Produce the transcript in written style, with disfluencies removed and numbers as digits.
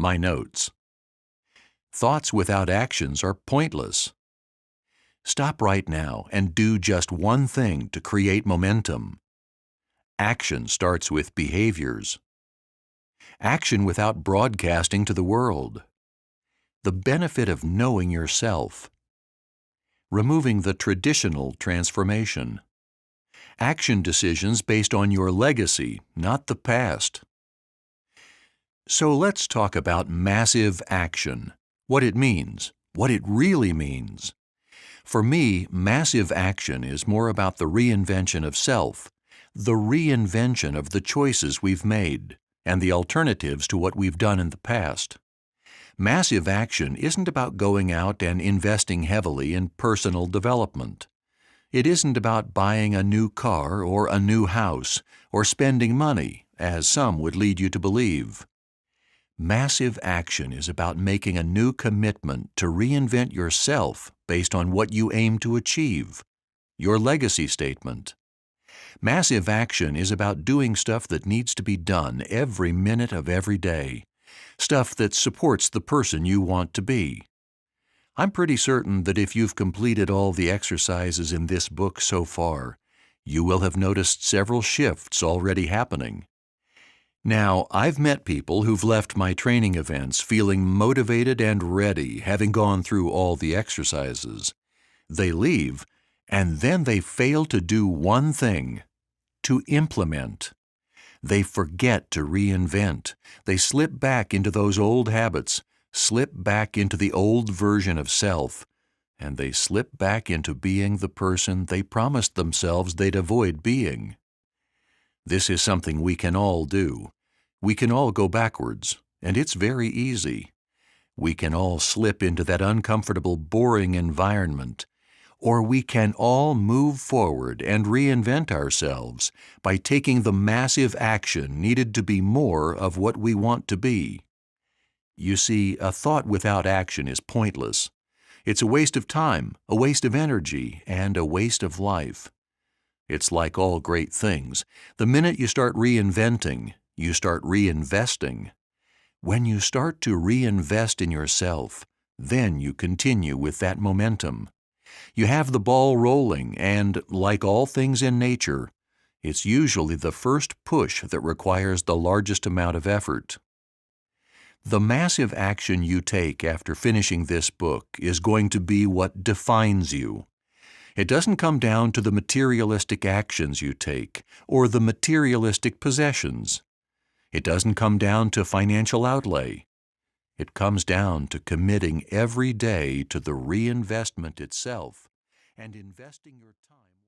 My notes. Thoughts without actions are pointless. Stop right now and do just one thing to create momentum. Action starts with behaviors. Action without broadcasting to the world. The benefit of knowing yourself. Removing the traditional transformation. Action decisions based on your legacy, not the past. So let's talk about massive action, what it means, what it really means. For me, massive action is more about the reinvention of self, the reinvention of the choices we've made, and the alternatives to what we've done in the past. Massive action isn't about going out and investing heavily in personal development. It isn't about buying a new car or a new house or spending money, as some would lead you to believe. Massive action is about making a new commitment to reinvent yourself based on what you aim to achieve, your legacy statement. Massive action is about doing stuff that needs to be done every minute of every day, stuff that supports the person you want to be. I'm pretty certain that if you've completed all the exercises in this book so far, you will have noticed several shifts already happening. Now, I've met people who've left my training events feeling motivated and ready, having gone through all the exercises. They leave, and then they fail to do one thing: to implement. They forget to reinvent. They slip back into those old habits, slip back into the old version of self, and they slip back into being the person they promised themselves they'd avoid being. This is something we can all do. We can all go backwards, and it's very easy. We can all slip into that uncomfortable, boring environment, or we can all move forward and reinvent ourselves by taking the massive action needed to be more of what we want to be. You see, a thought without action is pointless. It's a waste of time, a waste of energy, and a waste of life. It's like all great things. The minute you start reinventing, you start reinvesting. When you start to reinvest in yourself, then you continue with that momentum. You have the ball rolling, and like all things in nature, it's usually the first push that requires the largest amount of effort. The massive action you take after finishing this book is going to be what defines you. It doesn't come down to the materialistic actions you take or the materialistic possessions. It doesn't come down to financial outlay. It comes down to committing every day to the reinvestment itself and investing your time.